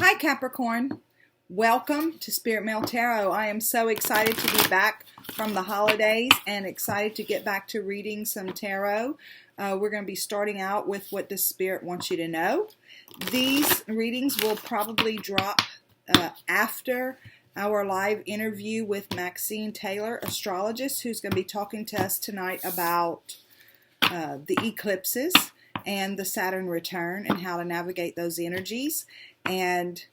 Hi Capricorn, welcome to Spirit Mail Tarot. I am so excited to be back from the holidays and excited to get back to reading some tarot. We're going to be starting out with what the Spirit wants you to know. These readings will probably drop after our live interview with Maxine Taylor, astrologist, who's going to be talking to us tonight about the eclipses and the Saturn return and how to navigate those energies. And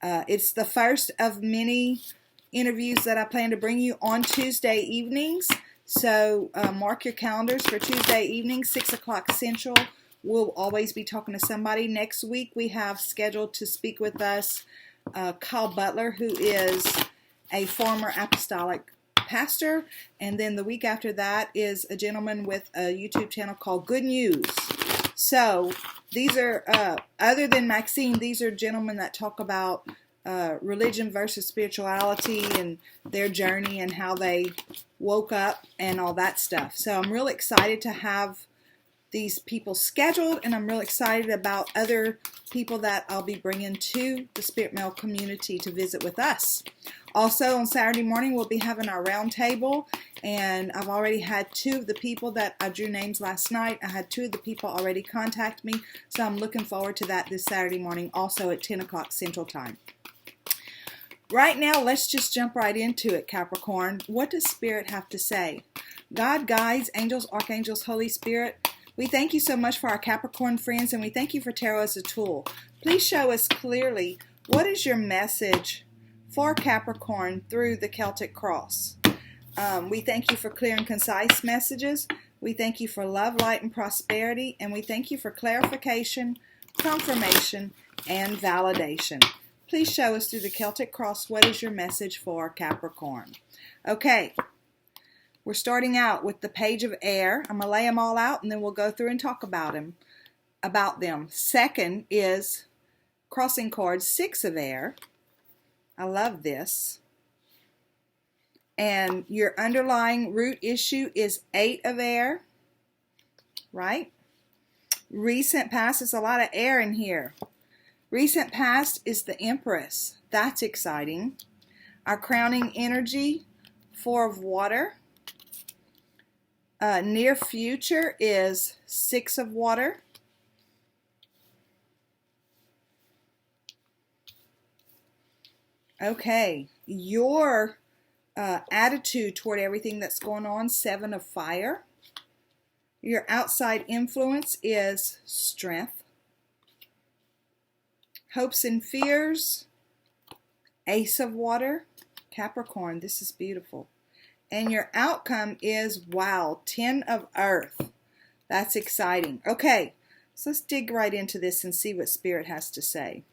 it's the first of many interviews that I plan to bring you on Tuesday evenings. So mark your calendars for Tuesday evening, 6 o'clock Central. We'll always be talking to somebody. Next week we have scheduled to speak with us Kyle Butler, who is a former apostolic pastor. And then the week after that is a gentleman with a YouTube channel called Good News. So these are, other than Maxine, these are gentlemen that talk about religion versus spirituality and their journey and how they woke up and all that stuff. So I'm really excited to have these people scheduled, and I'm really excited about other people that I'll be bringing to the Spirit Mail community to visit with us. Also on Saturday morning we'll be having our round table, and I've already had two of the people that I drew names last night. I had two of the people already contact me, so I'm looking forward to that this Saturday morning, also at 10 o'clock Central Time. Right now, let's just jump right into it, Capricorn. What does Spirit have to say? God, guides, angels, archangels, Holy Spirit, we thank you so much for our Capricorn friends, and we thank you for tarot as a tool. Please show us clearly, what is your message for Capricorn through the Celtic cross? We thank you for clear and concise messages. We thank you for love, light, and prosperity, and we thank you for clarification, confirmation, and validation. Please show us through the Celtic cross, what is your message for Capricorn? Okay. We're starting out with the Page of Air. I'm going to lay them all out and then we'll go through and talk about them. Second is crossing cards, 6 of Air. I love this. And your underlying root issue is 8 of Air. Right? Recent past is a lot of air in here. Recent past is the Empress. That's exciting. Our crowning energy, 4 of Water. Near future is 6 of Water. Okay, your attitude toward everything that's going on, 7 of Fire. Your outside influence is Strength. Hopes and fears, Ace of Water. Capricorn, this is beautiful. And your outcome is, wow, 10 of Earth. That's exciting. Okay, so let's dig right into this and see what Spirit has to say.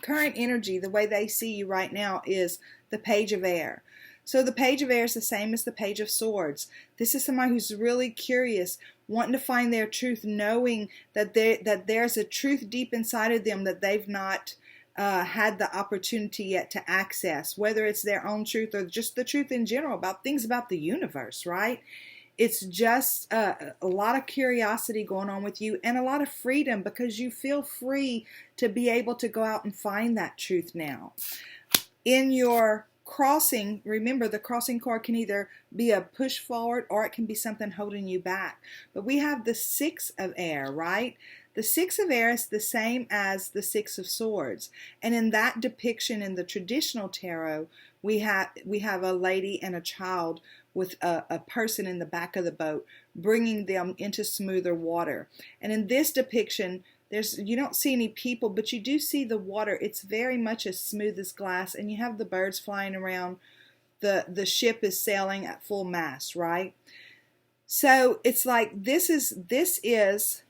Current energy, the way they see you right now, is the Page of Air. So the Page of Air is the same as the Page of Swords. This is somebody who's really curious, wanting to find their truth, knowing that there's a truth deep inside of them that they've not had the opportunity yet to access, whether it's their own truth or just the truth in general about things about the universe, right? It's just a lot of curiosity going on with you and a lot of freedom, because you feel free to be able to go out and find that truth now. In your crossing, remember the crossing card can either be a push forward or it can be something holding you back. But we have the 6 of Air, right? The 6 of Air is the same as the 6 of Swords. And in that depiction in the traditional tarot, we have a lady and a child with a person in the back of the boat, bringing them into smoother water. And in this depiction, you don't see any people, but you do see the water. It's very much as smooth as glass, and you have the birds flying around. The ship is sailing at full mast, right? So it's like this is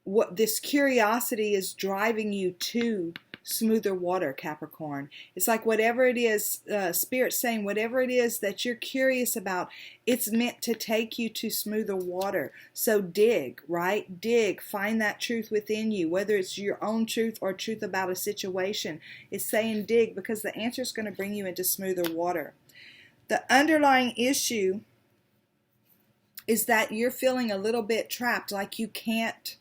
what this curiosity is driving you to smoother water, Capricorn. It's like whatever it is, Spirit's saying, whatever it is that you're curious about, it's meant to take you to smoother water. So dig, right? Dig, find that truth within you, whether it's your own truth or truth about a situation. It's saying dig, because the answer is going to bring you into smoother water. The underlying issue is that you're feeling a little bit trapped, like you can't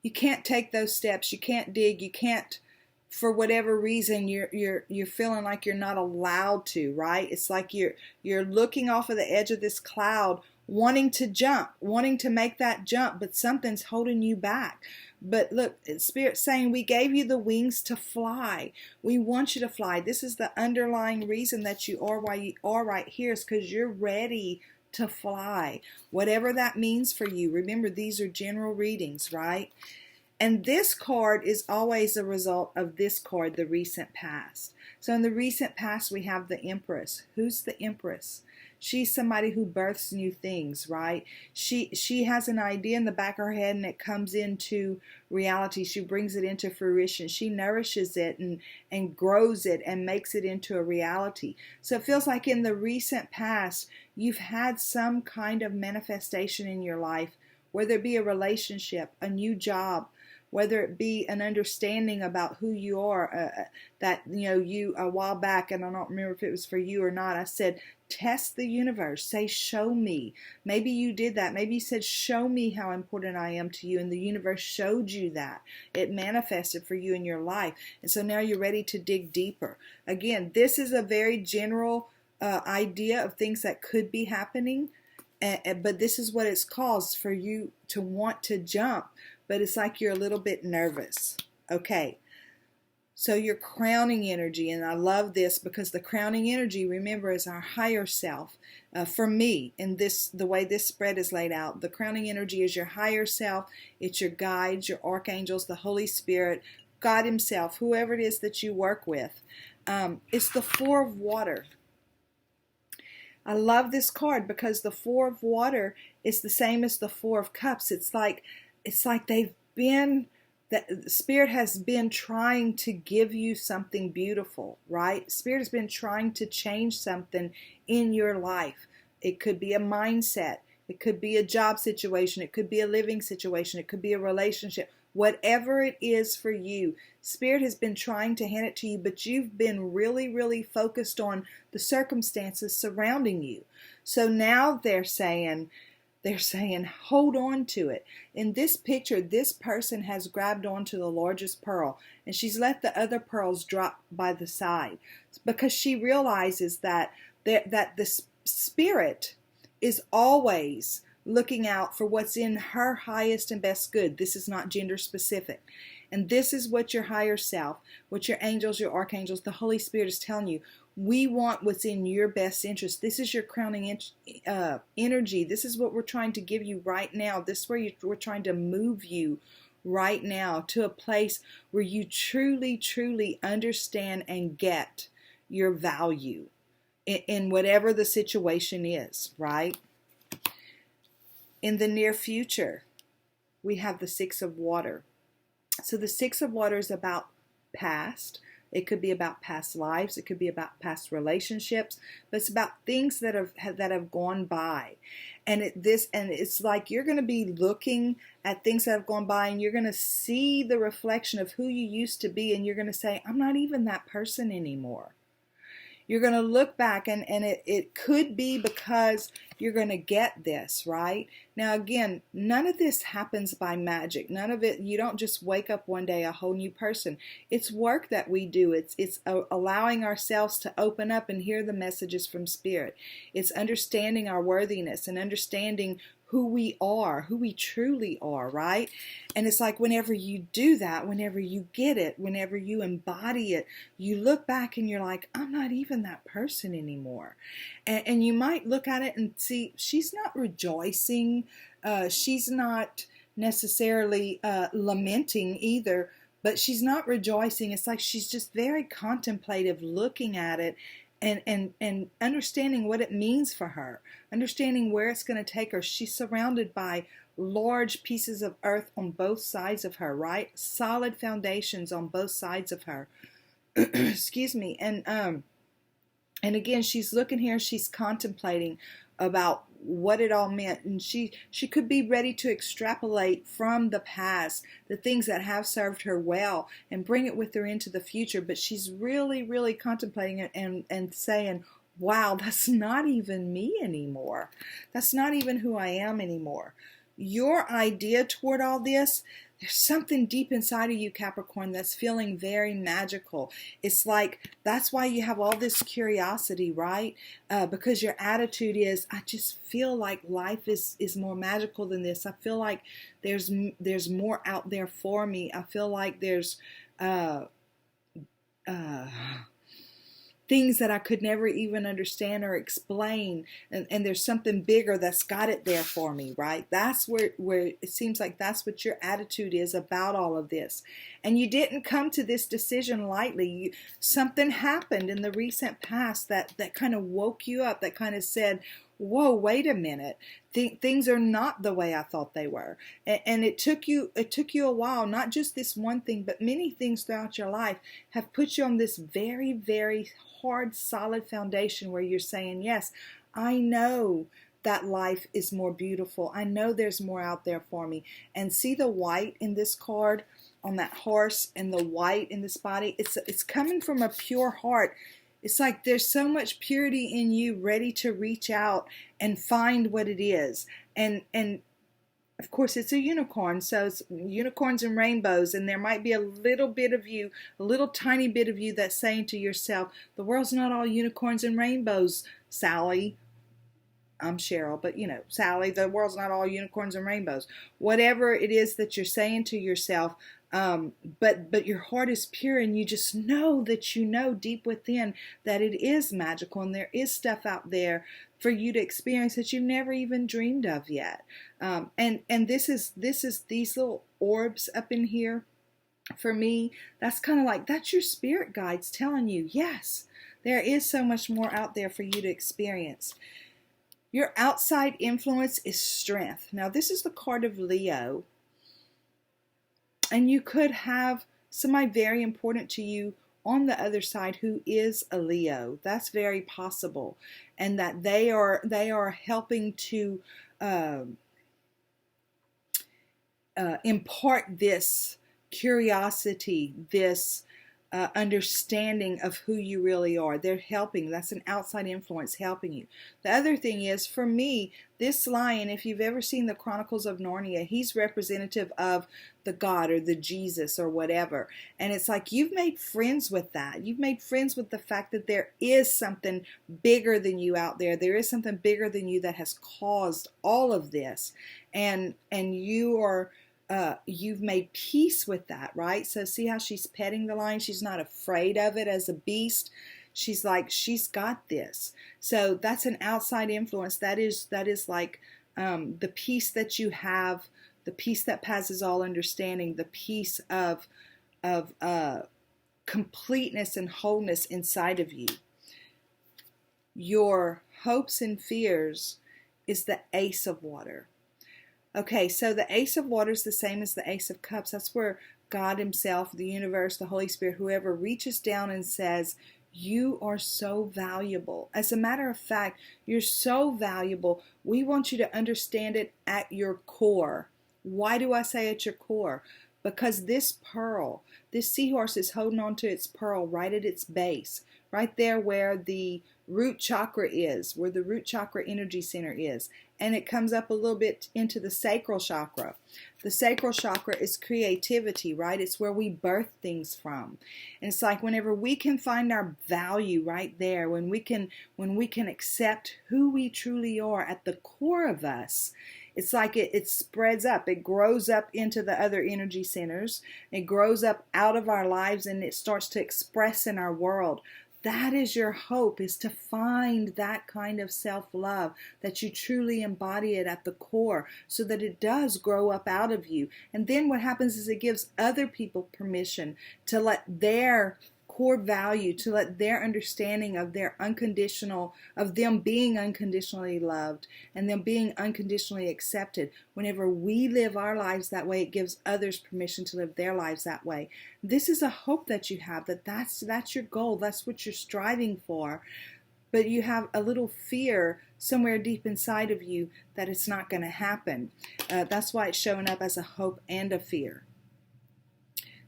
you can't take those steps. You can't dig. You can't, for whatever reason, you're feeling like you're not allowed to, right? It's like you're looking off of the edge of this cloud, wanting to jump, wanting to make that jump, but something's holding you back. But look, Spirit's saying, we gave you the wings to fly. We want you to fly. This is the underlying reason that you are why you are right here, is because you're ready to fly. Whatever that means for you. Remember, these are general readings, right? And this card is always a result of this card, the recent past. So in the recent past, we have the Empress. Who's the Empress? She's somebody who births new things, right? She has an idea in the back of her head, and it comes into reality. She brings it into fruition. She nourishes it and grows it and makes it into a reality. So it feels like in the recent past, you've had some kind of manifestation in your life, whether it be a relationship, a new job, whether it be an understanding about who you are, that, you a while back, and I don't remember if it was for you or not, I said, test the universe, say, show me. Maybe you did that. Maybe you said, show me how important I am to you, and the universe showed you that. It manifested for you in your life, and so now you're ready to dig deeper. Again, this is a very general idea of things that could be happening, but this is what it's caused for you to want to jump, but it's like you're a little bit nervous. Okay, so your crowning energy, and I love this because the crowning energy, remember, is our higher self. For me, in the way this spread is laid out, the crowning energy is your higher self. It's your guides, your archangels, the Holy Spirit, God Himself, whoever it is that you work with. It's the Four of Water. I love this card because the Four of Water is the same as the Four of Cups. It's like that Spirit has been trying to give you something beautiful, right? Spirit has been trying to change something in your life. It could be a mindset. It could be a job situation. It could be a living situation. It could be a relationship. Whatever it is for you, Spirit has been trying to hand it to you, but you've been really, really focused on the circumstances surrounding you. So now they're saying, hold on to it. In this picture, this person has grabbed onto the largest pearl, and she's let the other pearls drop by the side because she realizes that the Spirit is always looking out for what's in her highest and best good. This is not gender specific. And this is what your higher self, what your angels, your archangels, the Holy Spirit is telling you. We want what's in your best interest. This is your crowning energy. This is what we're trying to give you right now. This is where we're trying to move you right now to a place where you truly, truly understand and get your value in whatever the situation is, right? In the near future, we have the Six of Water. So the Six of Water is about past. It could be about past lives. It could be about past relationships. But it's about things that have gone by. And it's like you're going to be looking at things that have gone by, and you're going to see the reflection of who you used to be, and you're going to say, I'm not even that person anymore. You're going to look back, and it could be because you're going to get this, right? Now, again, none of this happens by magic. None of it, you don't just wake up one day a whole new person. It's work that we do. It's allowing ourselves to open up and hear the messages from Spirit. It's understanding our worthiness and understanding who we are, who we truly are, right? And it's like whenever you do that, whenever you get it, whenever you embody it, you look back and you're like, I'm not even that person anymore. And you might look at it and see, she's not rejoicing. She's not necessarily lamenting either, but she's not rejoicing. It's like she's just very contemplative, looking at it and understanding what it means for her, understanding where it's going to take her. She's surrounded by large pieces of earth on both sides of her, right? Solid foundations on both sides of her. Excuse me. And again, she's looking here, she's contemplating about what it all meant, and she could be ready to extrapolate from the past the things that have served her well and bring it with her into the future. But she's really, really contemplating it and saying, wow, that's not even me anymore. That's not even who I am anymore. Your idea toward all this, there's something deep inside of you, Capricorn, that's feeling very magical. It's like, that's why you have all this curiosity, right? Because your attitude is, I just feel like life is more magical than this. I feel like there's more out there for me. I feel like there's things that I could never even understand or explain, and there's something bigger that's got it there for me, right? That's where it seems like that's what your attitude is about all of this. And you didn't come to this decision lightly. Something happened in the recent past that kind of woke you up, that kind of said, whoa, wait a minute. Things are not the way I thought they were. And it took you a while, not just this one thing, but many things throughout your life have put you on this very, very hard, solid foundation where you're saying, yes, I know that life is more beautiful. I know there's more out there for me. And see the white in this card on that horse and the white in this body? It's coming from a pure heart. It's like there's so much purity in you ready to reach out and find what it is. And of course, it's a unicorn, so it's unicorns and rainbows, and there might be a little bit of you, a little tiny bit of you that's saying to yourself, the world's not all unicorns and rainbows, Sally. I'm Cheryl, but you know, Sally, the world's not all unicorns and rainbows. Whatever it is that you're saying to yourself, but your heart is pure, and you just know that you know deep within that it is magical, and there is stuff out there for you to experience that you never even dreamed of yet. And this is these little orbs up in here. For me, that's kind of like, that's your spirit guides telling you, yes, there is so much more out there for you to experience. Your outside influence is strength. Now, this is the card of Leo. And you could have somebody very important to you on the other side who is a Leo. That's very possible. And that they are helping to impart this curiosity, this understanding of who you really are. They're helping. That's an outside influence helping you. The other thing is, for me, this lion, if you've ever seen the Chronicles of Narnia, he's representative of the God or the Jesus or whatever. And it's like you've made friends with that. You've made friends with the fact that there is something bigger than you out there. There is something bigger than you that has caused all of this. And you are... you've made peace with that, right? So see how she's petting the lion? She's not afraid of it as a beast. She's like, she's got this. So that's an outside influence. That is like the peace that you have, the peace that passes all understanding, the peace of completeness and wholeness inside of you. Your hopes and fears is the Ace of Water. Okay, so the Ace of Water is the same as the Ace of Cups. That's where God himself, the universe, the Holy Spirit, whoever reaches down and says, you are so valuable. As a matter of fact, you're so valuable. We want you to understand it at your core. Why do I say at your core? Because this pearl, this seahorse is holding on to its pearl right at its base, right there where the root chakra is, where the root chakra energy center is. And it comes up a little bit into the sacral chakra. The sacral chakra is creativity, right? It's where we birth things from. And it's like whenever we can find our value right there, when we can accept who we truly are at the core of us, it's like it spreads up. It grows up into the other energy centers. It grows up out of our lives, and it starts to express in our world. That is your hope, is to find that kind of self-love, that you truly embody it at the core so that it does grow up out of you. And then what happens is it gives other people permission to let their core value, to let their understanding of their unconditional, of them being unconditionally loved and them being unconditionally accepted. Whenever we live our lives that way, it gives others permission to live their lives that way. This is a hope that you have, that's your goal, that's what you're striving for. But you have a little fear somewhere deep inside of you that it's not going to happen. That's why it's showing up as a hope and a fear.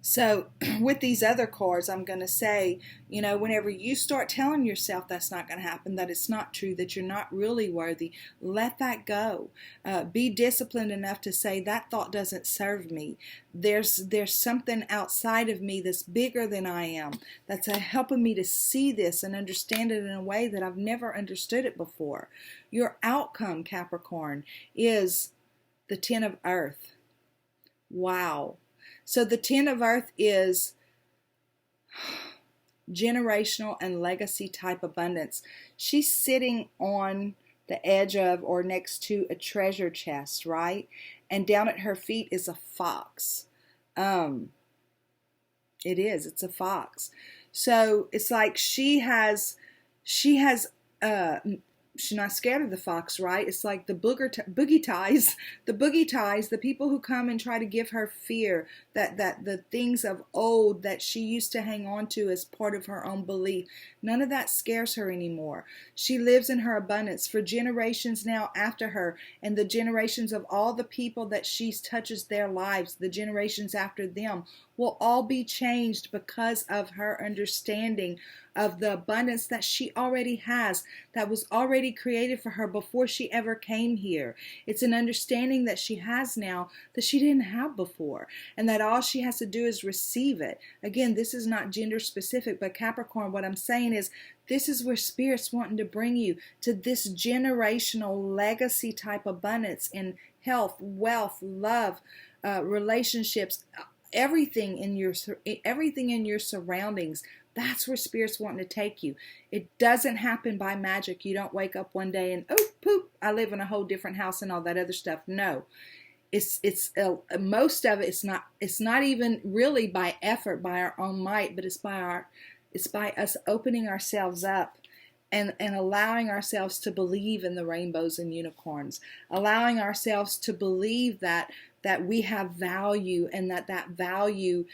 So with these other cards, I'm going to say, whenever you start telling yourself that's not going to happen, that it's not true, that you're not really worthy, let that go. Be disciplined enough to say that thought doesn't serve me. There's something outside of me that's bigger than I am, that's helping me to see this and understand it in a way that I've never understood it before. Your outcome, Capricorn, is the Ten of Earth. Wow. So the Ten of Earth is generational and legacy type abundance. She's sitting on the edge of or next to a treasure chest, right? And down at her feet is a fox. It's a fox. So it's like she's not scared of the fox, right? It's like the boogie ties, the people who come and try to give her fear, that the things of old that she used to hang on to as part of her own belief. None of that scares her anymore. She lives in her abundance for generations now after her, and the generations of all the people that she touches their lives, the generations after them, will all be changed because of her understanding of the abundance that she already has, that was already created for her before she ever came here. It's an understanding that she has now that she didn't have before, and that all she has to do is receive it. Again, this is not gender specific, but Capricorn, what I'm saying is this is where Spirit's wanting to bring you to this generational legacy type abundance in health, wealth, love, relationships, everything in your surroundings. That's where Spirit's wanting to take you. It doesn't happen by magic. You don't wake up one day and, oh, poop, I live in a whole different house and all that other stuff. No, it's most of it. It's not even really by effort, by our own might, but it's by us opening ourselves up and allowing ourselves to believe in the rainbows and unicorns, allowing ourselves to believe that we have value, and that value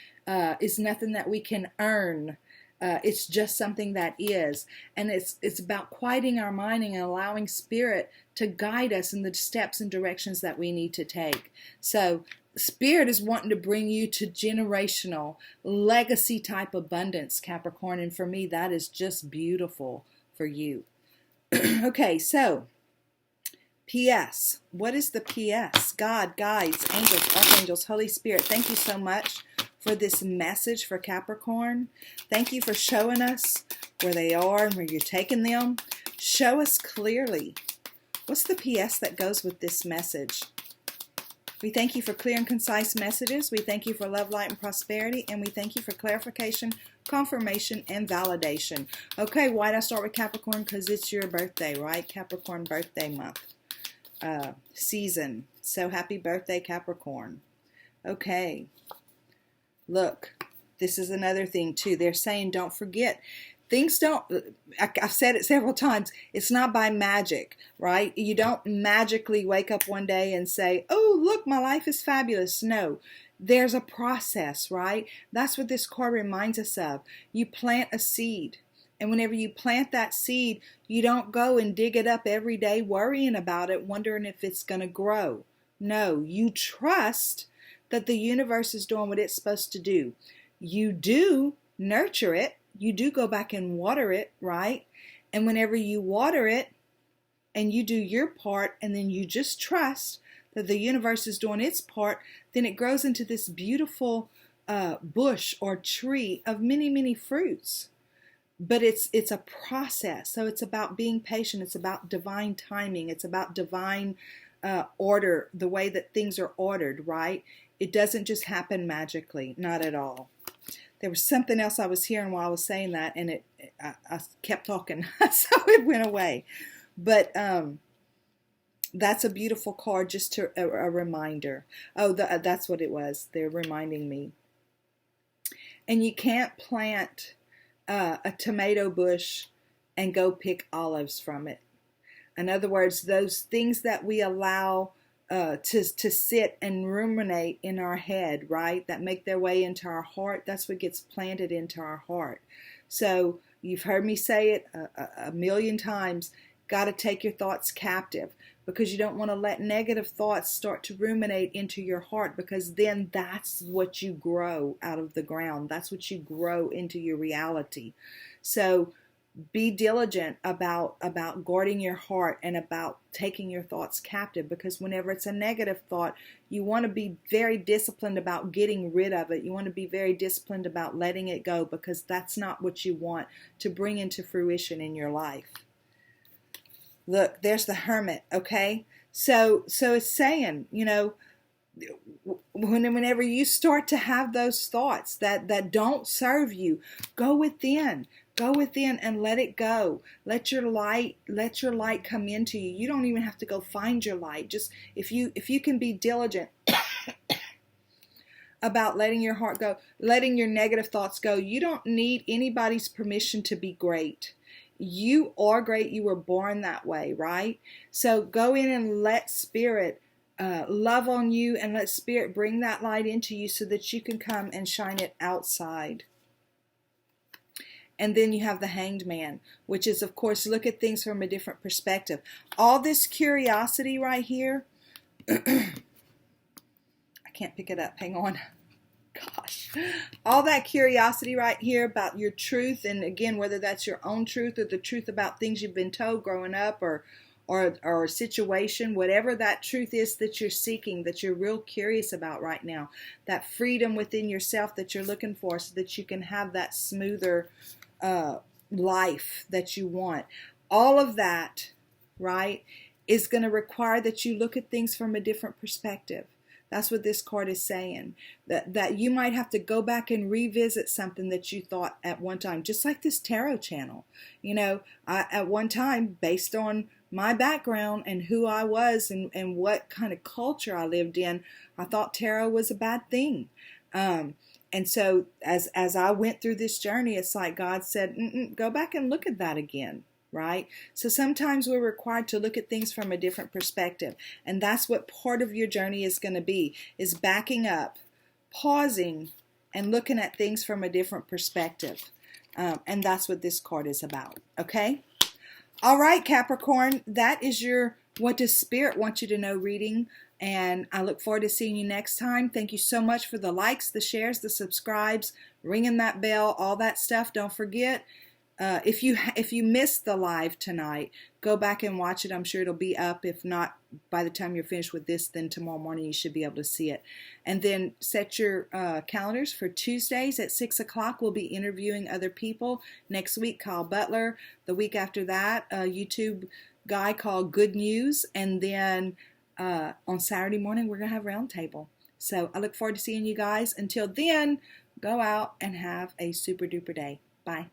is nothing that we can earn. It's just something that is. And it's about quieting our mind and allowing Spirit to guide us in the steps and directions that we need to take. So Spirit is wanting to bring you to generational legacy type abundance, Capricorn. And for me, that is just beautiful for you. Okay, so P.S. What is the P.S.? God, guides, angels, archangels, Holy Spirit, thank you so much for this message for Capricorn. Thank you for showing us where they are and where you're taking them. Show us clearly. What's the P.S. that goes with this message? We thank you for clear and concise messages. We thank you for love, light, and prosperity. And we thank you for clarification, confirmation, and validation. Okay, why did I start with Capricorn? Because it's your birthday, right? Capricorn birthday month. Season. So happy birthday, Capricorn. Okay. Look, this is another thing too. They're saying don't forget. Things don't, I've said it several times, it's not by magic, right? You don't magically wake up one day and say, oh, look, my life is fabulous. No, there's a process, right? That's what this card reminds us of. You plant a seed. And whenever you plant that seed, you don't go and dig it up every day worrying about it, wondering if it's going to grow. No, you trust that the universe is doing what it's supposed to do. You do nurture it. You do go back and water it, right? And whenever you water it and you do your part, and then you just trust that the universe is doing its part, then it grows into this beautiful bush or tree of many, many fruits. But it's a process. So it's about being patient. It's about divine timing. It's about divine order, the way that things are ordered, right? It doesn't just happen magically, not at all. There was something else I was hearing while I was saying that, and I kept talking, so it went away. But that's a beautiful card, just to a reminder. Oh, that's what it was. They're reminding me. And you can't plant a tomato bush and go pick olives from it. In other words, those things that we allow to sit and ruminate in our head, right, that make their way into our heart, that's what gets planted into our heart. So you've heard me say it a million times, got to take your thoughts captive. because you don't want to let negative thoughts start to ruminate into your heart, because then that's what you grow out of the ground. That's what you grow into your reality. So be diligent about guarding your heart and about taking your thoughts captive, because whenever it's a negative thought, you want to be very disciplined about getting rid of it. You want to be very disciplined about letting it go, because that's not what you want to bring into fruition in your life. Look, there's the Hermit, okay? So it's saying, you know, whenever you start to have those thoughts that don't serve you, go within and let it go. Let your light come into you. You don't even have to go find your light. Just if you can be diligent about letting your heart go, letting your negative thoughts go. You don't need anybody's permission to be great. You are great. You were born that way, right? So go in and let Spirit love on you, and let Spirit bring that light into you so that you can come and shine it outside. And then you have the Hanged Man, which is, of course, look at things from a different perspective. All this curiosity right here, I can't pick it up. Hang on. Gosh. All that curiosity right here about your truth, and again, whether that's your own truth or the truth about things you've been told growing up, or a situation, whatever that truth is that you're seeking, that you're real curious about right now, that freedom within yourself that you're looking for, so that you can have that smoother life that you want. All of that, right, is going to require that you look at things from a different perspective. That's what this card is saying, that you might have to go back and revisit something that you thought at one time, just like this tarot channel. You know, at one time, based on my background and who I was and what kind of culture I lived in, I thought tarot was a bad thing. And so as I went through this journey, it's like God said, go back and look at that again. Right? So sometimes we're required to look at things from a different perspective. And that's what part of your journey is going to be, is backing up, pausing, and looking at things from a different perspective. And that's what this card is about. Okay? All right, Capricorn, that is your What Does Spirit Want You to Know reading. And I look forward to seeing you next time. Thank you so much for the likes, the shares, the subscribes, ringing that bell, all that stuff. Don't forget. If you missed the live tonight, go back and watch it. I'm sure it'll be up. If not, by the time you're finished with this, then tomorrow morning you should be able to see it. And then set your calendars for Tuesdays at 6 o'clock. We'll be interviewing other people. Next week, Kyle Butler. The week after that, a YouTube guy called Good News. And then on Saturday morning, we're going to have Roundtable. So I look forward to seeing you guys. Until then, go out and have a super duper day. Bye.